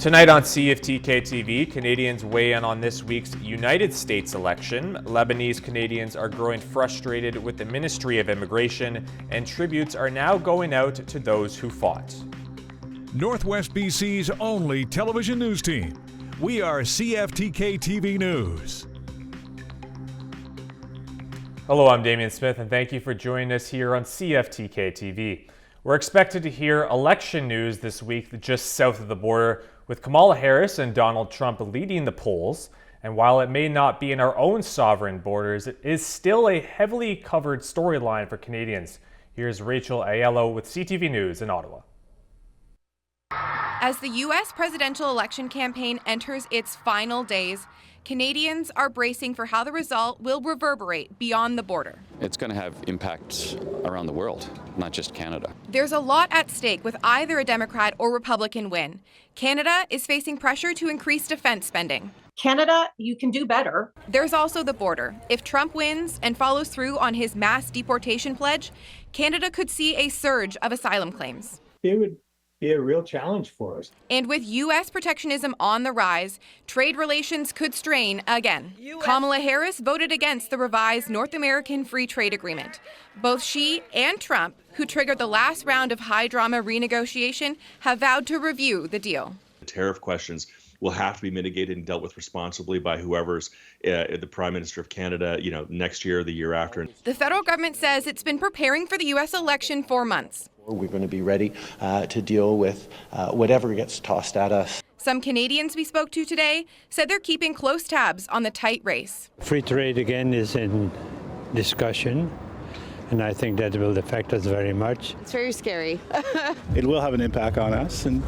Tonight on CFTK-TV, Canadians weigh in on this week's United States election. Lebanese Canadians are growing frustrated with the Ministry of Immigration, and tributes are now going out to those who fought. Northwest BC's only television news team. We are CFTK-TV News. Hello, I'm Damian Smith, and thank you for joining us here on CFTK-TV. We're expected to hear election news this week just south of the border, with Kamala Harris and Donald Trump leading the polls. And while it may not be in our own sovereign borders, it is still a heavily covered storyline for Canadians. Here's Rachel Aiello with CTV News in Ottawa. As the U.S. presidential election campaign enters its final days, Canadians are bracing for how the result will reverberate beyond the border. It's going to have impact around the world, not just Canada. There's a lot at stake with either a Democrat or Republican win. Canada is facing pressure to increase defense spending. Canada, you can do better. There's also the border. If Trump wins and follows through on his mass deportation pledge, Canada could see a surge of asylum claims. It would be a real challenge for us. And with U.S. protectionism on the rise, trade relations could strain again. Kamala Harris voted against the revised North American Free Trade Agreement. Both she and Trump, who triggered the last round of high-drama renegotiation, have vowed to review the deal. The tariff questions will have to be mitigated and dealt with responsibly by whoever's the Prime Minister of Canada, next year or the year after. The federal government says it's been preparing for the U.S. election for months. We're going to be ready to deal with whatever gets tossed at us. Some Canadians we spoke to today said they're keeping close tabs on the tight race. Free trade again is in discussion, and I think that will affect us very much. It's very scary. It will have an impact on us, and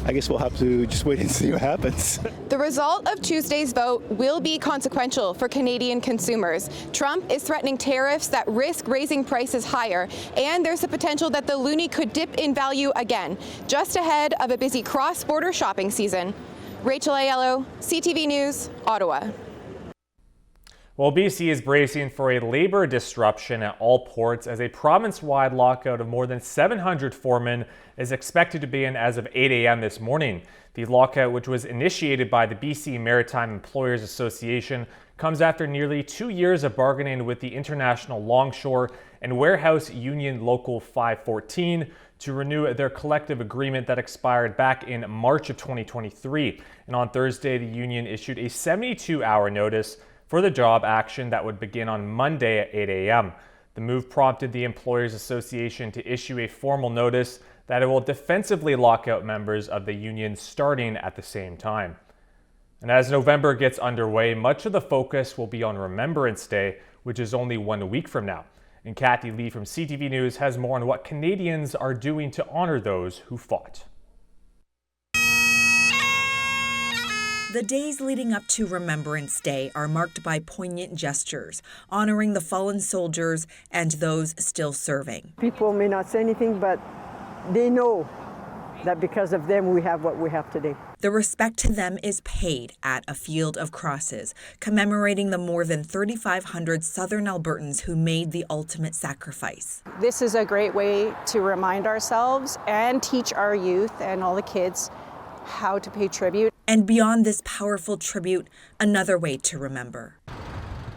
I guess we'll have to just wait and see what happens. The result of Tuesday's vote will be consequential for Canadian consumers. Trump is threatening tariffs that risk raising prices higher, and there's a potential that the loonie could dip in value again, just ahead of a busy cross-border shopping season. Rachel Aiello, CTV News, Ottawa. Well, BC is bracing for a labor disruption at all ports as a province-wide lockout of more than 700 foremen is expected to begin as of 8 a.m. this morning. The lockout, which was initiated by the BC Maritime Employers Association, comes after nearly 2 years of bargaining with the International Longshore and Warehouse Union Local 514 to renew their collective agreement that expired back in March of 2023. And on Thursday, the union issued a 72-hour notice for the job action that would begin on Monday at 8 a.m. The move prompted the Employers Association to issue a formal notice that it will defensively lock out members of the union starting at the same time. And as November gets underway, much of the focus will be on Remembrance Day, which is only 1 week from now. And Kathy Lee from CTV News has more on what Canadians are doing to honor those who fought. The days leading up to Remembrance Day are marked by poignant gestures, honoring the fallen soldiers and those still serving. People may not say anything, but they know that because of them we have what we have today. The respect to them is paid at a field of crosses, commemorating the more than 3,500 Southern Albertans who made the ultimate sacrifice. This is a great way to remind ourselves and teach our youth and all the kids how to pay tribute. And beyond this powerful tribute, another way to remember.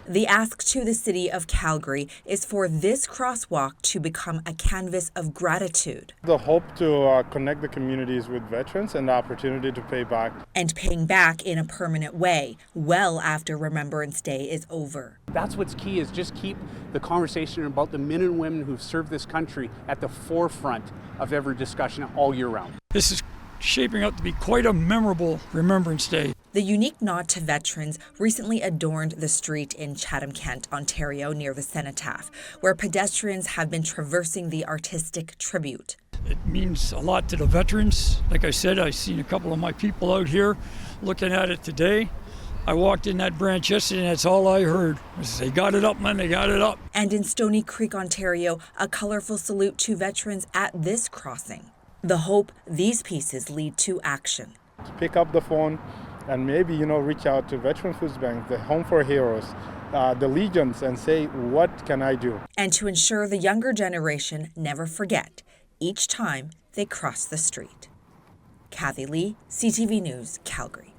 The ask to the city of Calgary is for this crosswalk to become a canvas of gratitude. The hope to connect the communities with veterans and the opportunity to pay back. And paying back in a permanent way, well after Remembrance Day is over. That's what's key, is just keep the conversation about the men and women who've served this country at the forefront of every discussion all year round. This is shaping up to be quite a memorable Remembrance Day. The unique nod to veterans recently adorned the street in Chatham-Kent, Ontario, near the cenotaph, where pedestrians have been traversing the artistic tribute. It means a lot to the veterans. Like I said, I've seen a couple of my people out here looking at it today. I walked in that branch yesterday and that's all I heard was, they got it up, man, they got it up. And in Stony Creek, Ontario, a colorful salute to veterans at this crossing. The hope these pieces lead to action. To pick up the phone and maybe, reach out to Veteran Food Bank, the Home for Heroes, the Legions, and say, what can I do? And to ensure the younger generation never forget each time they cross the street. Kathy Lee, CTV News, Calgary.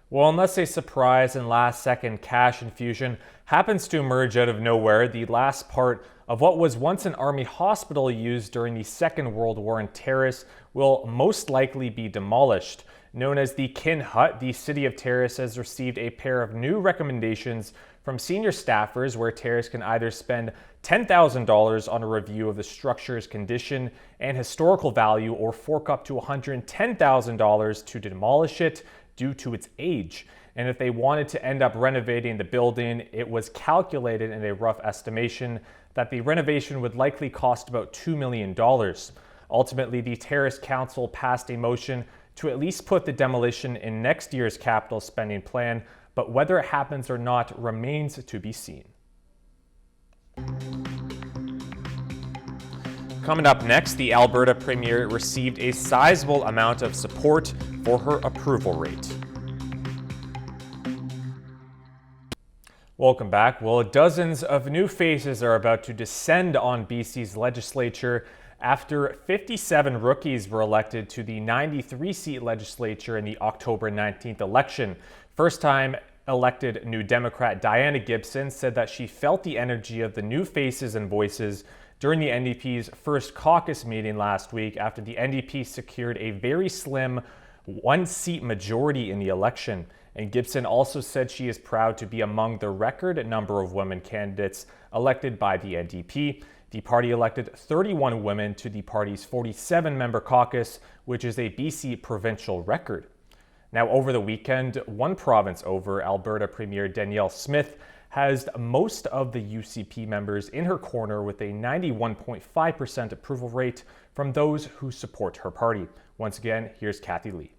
Well, unless a surprise and last-second cash infusion happens to emerge out of nowhere, the last part of what was once an army hospital used during the Second World War in Terrace will most likely be demolished. Known as the Kin Hut, the City of Terrace has received a pair of new recommendations from senior staffers where Terrace can either spend $10,000 on a review of the structure's condition and historical value or fork up to $110,000 to demolish it due to its age. And if they wanted to end up renovating the building, it was calculated in a rough estimation that the renovation would likely cost about $2 million. Ultimately, the Terrace Council passed a motion to at least put the demolition in next year's capital spending plan, but whether it happens or not remains to be seen. Coming up next, the Alberta Premier received a sizable amount of support for her approval rate. Welcome back. Well, dozens of new faces are about to descend on BC's legislature after 57 rookies were elected to the 93-seat legislature in the October 19th election. First-time elected New Democrat Diana Gibson said that she felt the energy of the new faces and voices during the NDP's first caucus meeting last week after the NDP secured a very slim one-seat majority in the election. And Gibson also said she is proud to be among the record number of women candidates elected by the NDP. The party elected 31 women to the party's 47-member caucus, which is a BC provincial record. Now, over the weekend, one province over, Alberta Premier Danielle Smith has most of the UCP members in her corner with a 91.5% approval rate from those who support her party. Once again, here's Kathy Lee.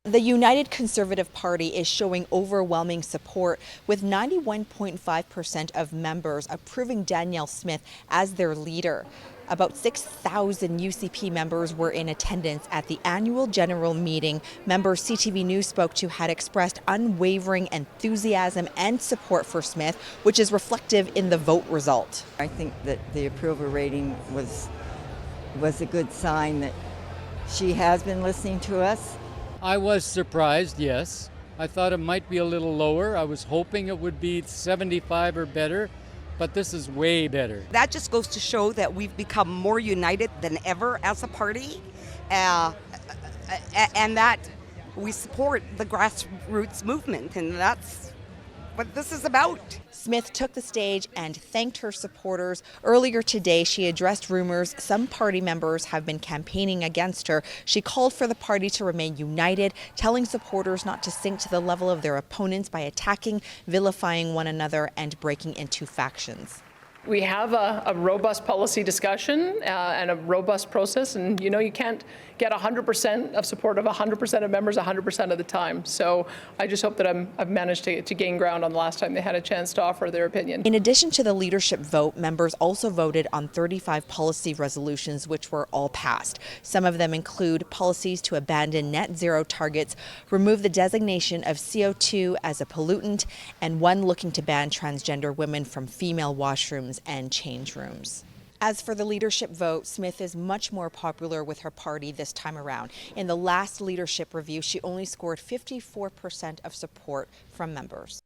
The United Conservative Party is showing overwhelming support, with 91.5% of members approving Danielle Smith as their leader. About 6,000 UCP members were in attendance at the annual general meeting. Members CTV News spoke to had expressed unwavering enthusiasm and support for Smith, which is reflective in the vote result. I think that the approval rating was a good sign that she has been listening to us. I was surprised, yes. I thought it might be a little lower. I was hoping it would be 75 or better, but this is way better. That just goes to show that we've become more united than ever as a party, and that we support the grassroots movement, and that's what this is about. Smith took the stage and thanked her supporters. Earlier today, she addressed rumors some party members have been campaigning against her. She called for the party to remain united, telling supporters not to sink to the level of their opponents by attacking, vilifying one another, and breaking into factions. We have a robust policy discussion and a robust process, and you can't get 100% of support of 100% of members 100% of the time. So I just hope that I've managed to gain ground on the last time they had a chance to offer their opinion. In addition to the leadership vote, members also voted on 35 policy resolutions, which were all passed. Some of them include policies to abandon net zero targets, remove the designation of CO2 as a pollutant, and one looking to ban transgender women from female washrooms and change rooms. As for the leadership vote, Smith is much more popular with her party this time around. In the last leadership review, she only scored 54% of support from members.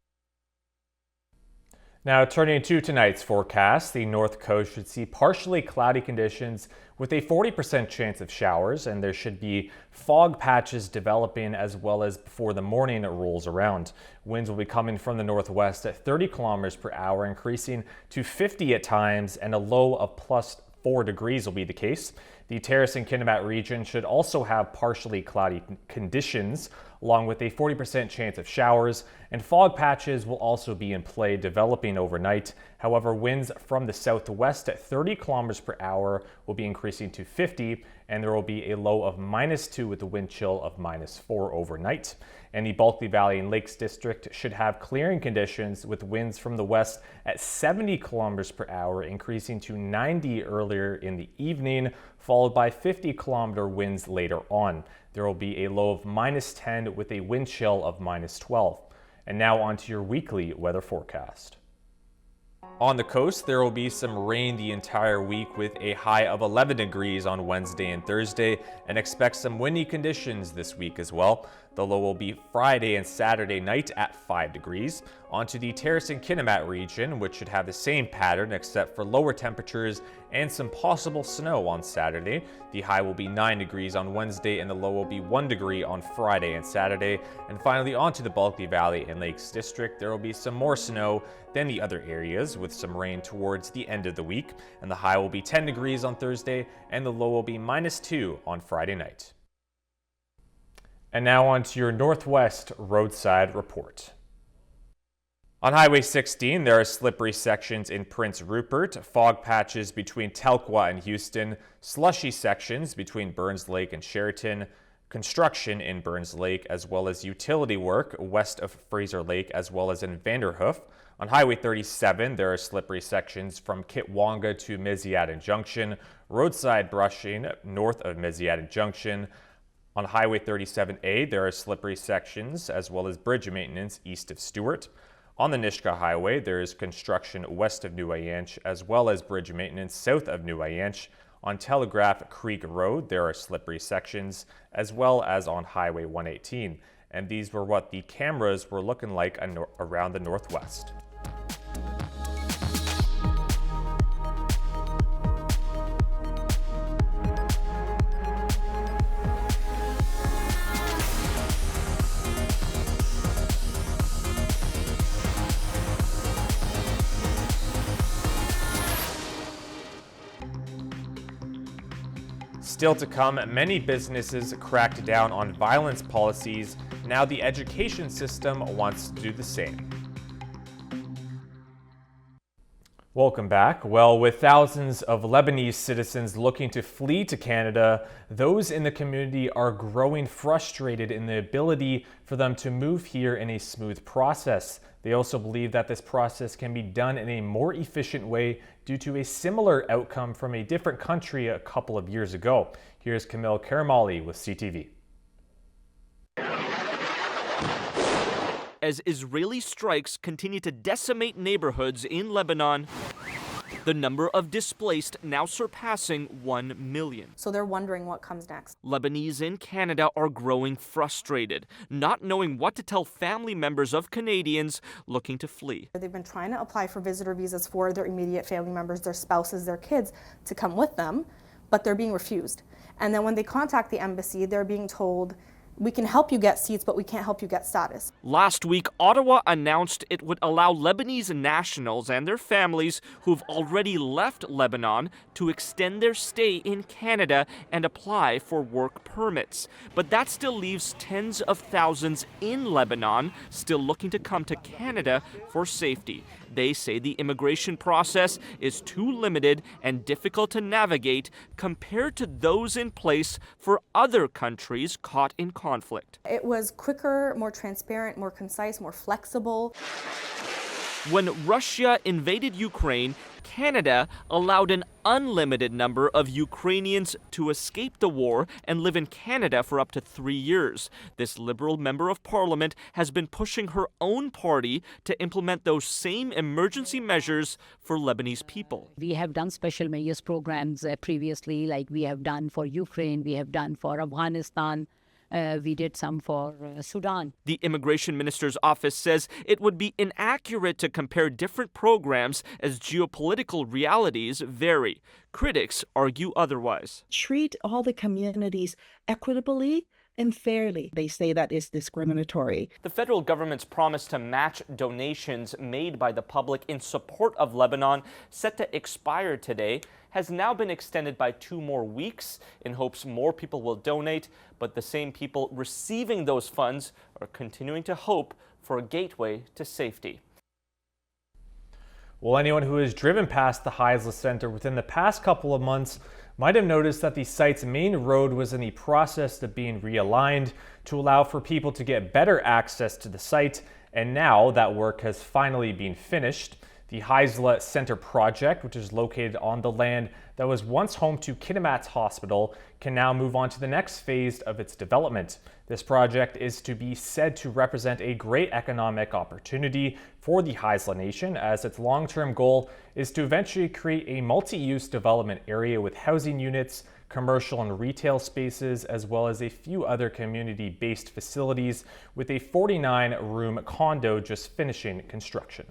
Now turning to tonight's forecast, the North Coast should see partially cloudy conditions with a 40% chance of showers, and there should be fog patches developing as well as before the morning rolls around. Winds will be coming from the northwest at 30 kilometers per hour, increasing to 50 at times, and a low of +4 degrees will be the case. The Terrace and Kitimat region should also have partially cloudy conditions, along with a 40% chance of showers, and fog patches will also be in play, developing overnight. However, winds from the southwest at 30 kilometers per hour will be increasing to 50, and there will be a low of -2 with a wind chill of -4 overnight. And the Bulkley Valley and Lakes District should have clearing conditions with winds from the west at 70 kilometers per hour, increasing to 90 earlier in the evening, followed by 50-kilometer winds later on. There will be a low of -10 with a wind chill of -12. And now on to your weekly weather forecast. On the coast, there will be some rain the entire week with a high of 11 degrees on Wednesday and Thursday, and expect some windy conditions this week as well. The low will be Friday and Saturday night at 5 degrees. Onto the Terrace and Kitimat region, which should have the same pattern except for lower temperatures and some possible snow on Saturday. The high will be 9 degrees on Wednesday and the low will be 1 degree on Friday and Saturday. And finally onto the Bulkley Valley and Lakes District, there will be some more snow than the other areas with some rain towards the end of the week. And the high will be 10 degrees on Thursday and the low will be -2 on Friday night. And now on to your Northwest roadside report. On Highway 16, there are slippery sections in Prince Rupert, fog patches between Telkwa and Houston, slushy sections between Burns Lake and Sheraton, construction in Burns Lake, as well as utility work west of Fraser Lake, as well as in Vanderhoof. On Highway 37, there are slippery sections from Kitwanga to Miziatin Junction, roadside brushing north of Miziatin Junction. On Highway 37A, there are slippery sections as well as bridge maintenance east of Stewart. On the Nisga'a Highway, there is construction west of Nuayanch as well as bridge maintenance south of Nuayanch. On Telegraph Creek Road, there are slippery sections as well as on Highway 118. And these were what the cameras were looking like around the Northwest. Still to come, many businesses cracked down on violence policies. Now the education system wants to do the same. Welcome back. Well, with thousands of Lebanese citizens looking to flee to Canada, those in the community are growing frustrated in the ability for them to move here in a smooth process. They also believe that this process can be done in a more efficient way due to a similar outcome from a different country a couple of years ago. Here's Camille Karamali with CTV. As Israeli strikes continue to decimate neighborhoods in Lebanon, the number of displaced now surpassing 1 million. So they're wondering what comes next. Lebanese in Canada are growing frustrated, not knowing what to tell family members of Canadians looking to flee. They've been trying to apply for visitor visas for their immediate family members, their spouses, their kids to come with them, but they're being refused. And then when they contact the embassy, they're being told, we can help you get seats, but we can't help you get status. Last week, Ottawa announced it would allow Lebanese nationals and their families who've already left Lebanon to extend their stay in Canada and apply for work permits. But that still leaves tens of thousands in Lebanon still looking to come to Canada for safety. They say the immigration process is too limited and difficult to navigate compared to those in place for other countries caught in conflict. It was quicker, more transparent, more concise, more flexible. When Russia invaded Ukraine, Canada allowed an unlimited number of Ukrainians to escape the war and live in Canada for up to 3 years. This Liberal member of Parliament has been pushing her own party to implement those same emergency measures for Lebanese people. We have done special measures programs previously, like we have done for Ukraine, we have done for Afghanistan. We did some for Sudan. The immigration minister's office says it would be inaccurate to compare different programs as geopolitical realities vary. Critics argue otherwise. Treat all the communities equitably and fairly. They say that is discriminatory. The federal government's promise to match donations made by the public in support of Lebanon, set to expire today, has now been extended by 2 more weeks in hopes more people will donate, but the same people receiving those funds are continuing to hope for a gateway to safety. Well, anyone who has driven past the Heisler Center within the past couple of months might have noticed that the site's main road was in the process of being realigned to allow for people to get better access to the site, and now that work has finally been finished. The Heisla Center project, which is located on the land that was once home to Kitimat's Hospital, can now move on to the next phase of its development. This project is to be said to represent a great economic opportunity for the Heisla Nation, as its long-term goal is to eventually create a multi-use development area with housing units, commercial and retail spaces, as well as a few other community-based facilities, with a 49-room condo just finishing construction.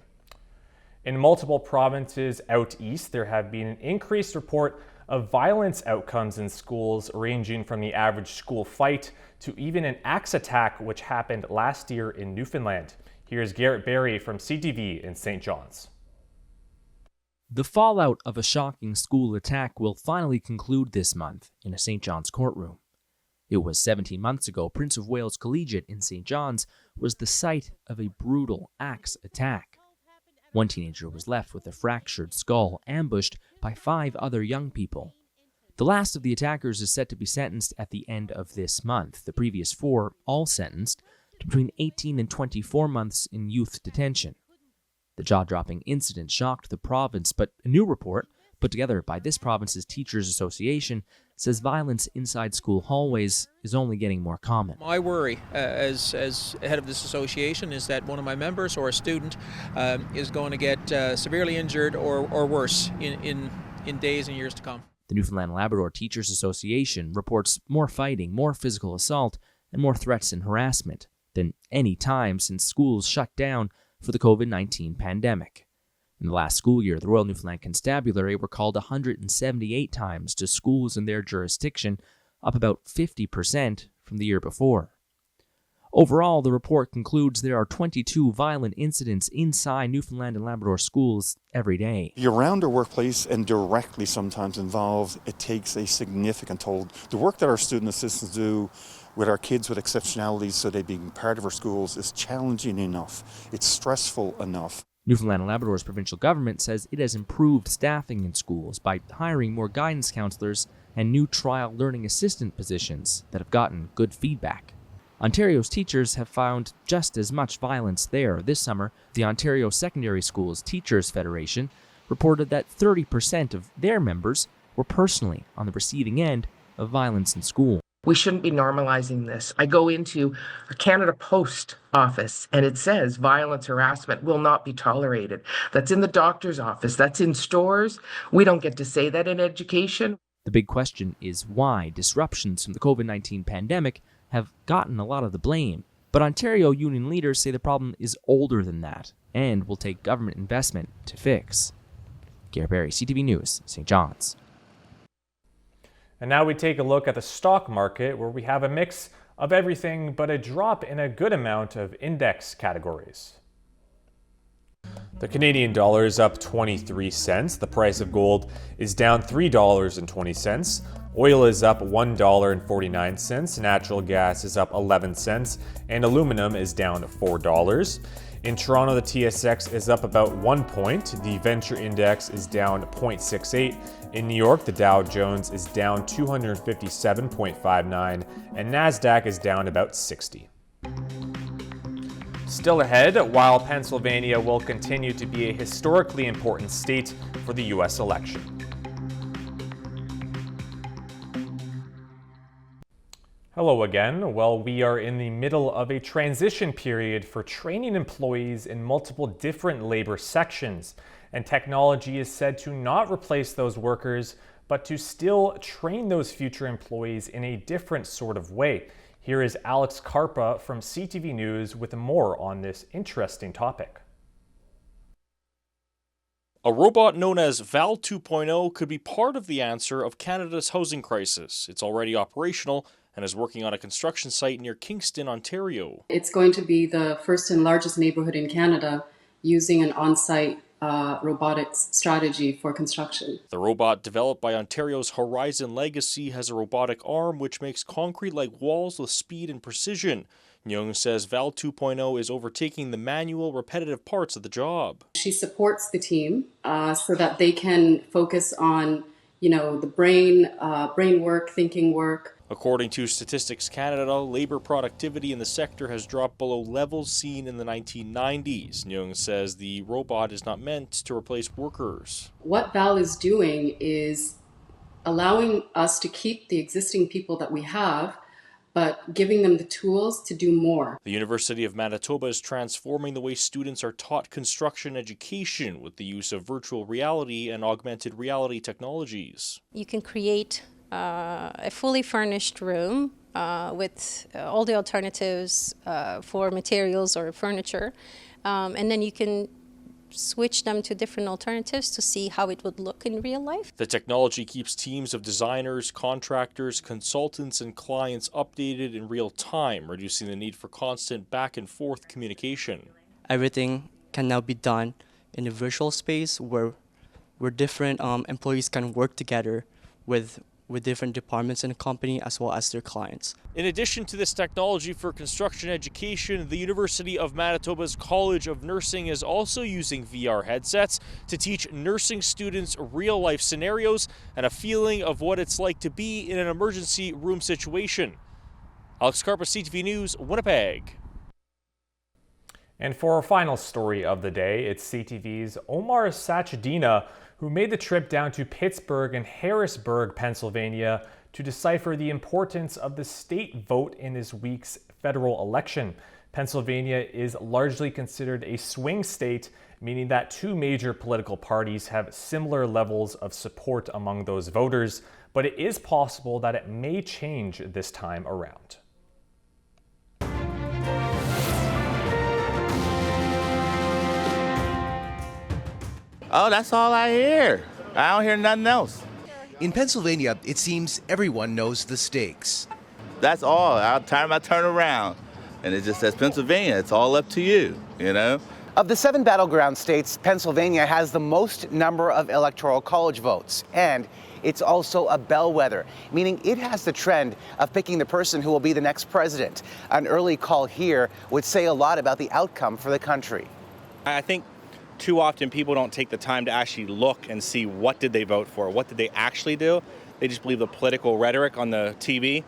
In multiple provinces out east, there have been an increased report of violence outcomes in schools, ranging from the average school fight to even an axe attack, which happened last year in Newfoundland. Here's Garrett Barry from CTV in St. John's. The fallout of a shocking school attack will finally conclude this month in a St. John's courtroom. It was 17 months ago Prince of Wales Collegiate in St. John's was the site of a brutal axe attack. One teenager was left with a fractured skull, ambushed by 5 other young people. The last of the attackers is set to be sentenced at the end of this month. The previous 4, all sentenced to between 18 and 24 months in youth detention. The jaw-dropping incident shocked the province, but a new report put together by this province's Teachers Association says violence inside school hallways is only getting more common. My worry as head of this association is that one of my members or a student is going to get severely injured or worse in days and years to come. The Newfoundland and Labrador Teachers Association reports more fighting, more physical assault, and more threats and harassment than any time since schools shut down for the COVID-19 pandemic. In the last school year, the Royal Newfoundland Constabulary were called 178 times to schools in their jurisdiction, up about 50% from the year before. Overall, the report concludes there are 22 violent incidents inside Newfoundland and Labrador schools every day. You're around our workplace and directly sometimes involved, it takes a significant toll. The work that our student assistants do with our kids with exceptionalities so they being part of our schools is challenging enough. It's stressful enough. Newfoundland and Labrador's provincial government says it has improved staffing in schools by hiring more guidance counselors and new trial learning assistant positions that have gotten good feedback. Ontario's teachers have found just as much violence there. This summer, the Ontario Secondary Schools Teachers Federation reported that 30% of their members were personally on the receiving end of violence in school. We shouldn't be normalizing this. I go into a Canada Post office and it says violence, harassment will not be tolerated. That's in the doctor's office. That's in stores. We don't get to say that in education. The big question is why disruptions from the COVID-19 pandemic have gotten a lot of the blame. But Ontario union leaders say the problem is older than that and will take government investment to fix. Garrett Barry, CTV News, St. John's. And now we take a look at the stock market, where we have a mix of everything but a drop in a good amount of index categories. The Canadian dollar is up 23 cents. The price of gold is down $3.20. Oil is up $1.49. Natural gas is up 11 cents. And aluminum is down $4. In Toronto, the TSX is up about 1 point. The Venture Index is down 0.68. In New York, the Dow Jones is down 257.59, and NASDAQ is down about 60. Still ahead, while Pennsylvania will continue to be a historically important state for the U.S. election. Hello again. Well, we are in the middle of a transition period for training employees in multiple different labor sections, and technology is said to not replace those workers, but to still train those future employees in a different sort of way. Here is Alex Karpa from CTV News with more on this interesting topic. A robot known as Val 2.0 could be part of the answer of Canada's housing crisis. It's already operational and is working on a construction site near Kingston, Ontario. It's going to be the first and largest neighborhood in Canada using an on-site robotics strategy for construction. The robot, developed by Ontario's Horizon Legacy, has a robotic arm which makes concrete-like walls with speed and precision. Young says Val 2.0 is overtaking the manual, repetitive parts of the job. She supports the team so that they can focus on, the brain work, thinking work. According to Statistics Canada, labor productivity in the sector has dropped below levels seen in the 1990s. Nyung says the robot is not meant to replace workers. What Val is doing is allowing us to keep the existing people that we have, but giving them the tools to do more. The University of Manitoba is transforming the way students are taught construction education with the use of virtual reality and augmented reality technologies. You can create a fully furnished room with all the alternatives for materials or furniture, and then you can switch them to different alternatives to see how it would look in real life. The technology keeps teams of designers, contractors, consultants, and clients updated in real time, reducing the need for constant back and forth communication. Everything can now be done in a virtual space where different employees can work together with different departments in a company as well as their clients. In addition to this technology for construction education, the University of Manitoba's College of Nursing is also using VR headsets to teach nursing students real-life scenarios and a feeling of what it's like to be in an emergency room situation. Alex Karpa, CTV News, Winnipeg. And for our final story of the day, it's CTV's Omar Sachedina, who made the trip down to Pittsburgh and Harrisburg, Pennsylvania, to decipher the importance of the state vote in this week's federal election. Pennsylvania is largely considered a swing state, meaning that two major political parties have similar levels of support among those voters, but it is possible that it may change this time around. Oh, that's all I hear. I don't hear nothing else. In Pennsylvania, it seems everyone knows the stakes. That's all. Time I turn around, and it just says Pennsylvania. It's all up to you, you know? Of the 7 battleground states, Pennsylvania has the most number of electoral college votes, and it's also a bellwether, meaning it has the trend of picking the person who will be the next president. An early call here would say a lot about the outcome for the country. I think too often people don't take the time to actually look and see what did they vote for, what did they actually do. They just believe the political rhetoric on the TV.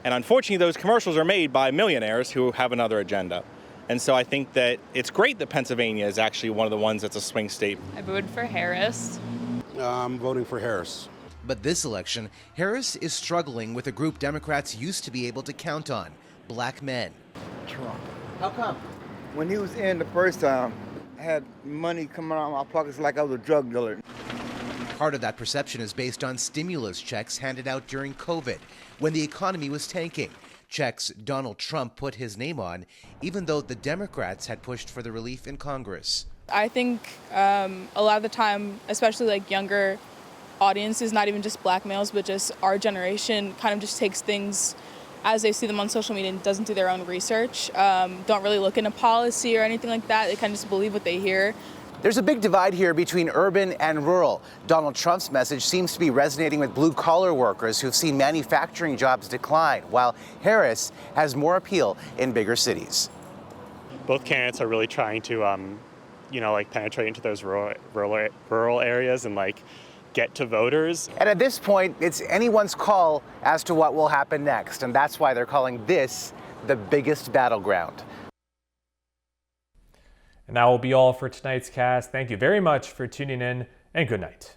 And unfortunately, those commercials are made by millionaires who have another agenda. And so I think that it's great that Pennsylvania is actually one of the ones that's a swing state. I voted for Harris. I'm voting for Harris. But this election, Harris is struggling with a group Democrats used to be able to count on, black men. Trump. How come? When he was in the first time, I had money coming out of my pockets like I was a drug dealer. Part of that perception is based on stimulus checks handed out during COVID, when the economy was tanking. Checks Donald Trump put his name on, even though the Democrats had pushed for the relief in Congress. I think a lot of the time, especially like younger audiences, not even just black males, but just our generation kind of just takes things as they see them on social media and doesn't do their own research, don't really look into policy or anything like that. They kind of just believe what they hear. There's a big divide here between urban and rural. Donald Trump's message seems to be resonating with blue-collar workers who've seen manufacturing jobs decline, while Harris has more appeal in bigger cities. Both candidates are really trying to, penetrate into those rural areas and get to voters. And at this point, it's anyone's call as to what will happen next, and that's why they're calling this the biggest battleground. And that will be all for tonight's cast. Thank you very much for tuning in, and good night.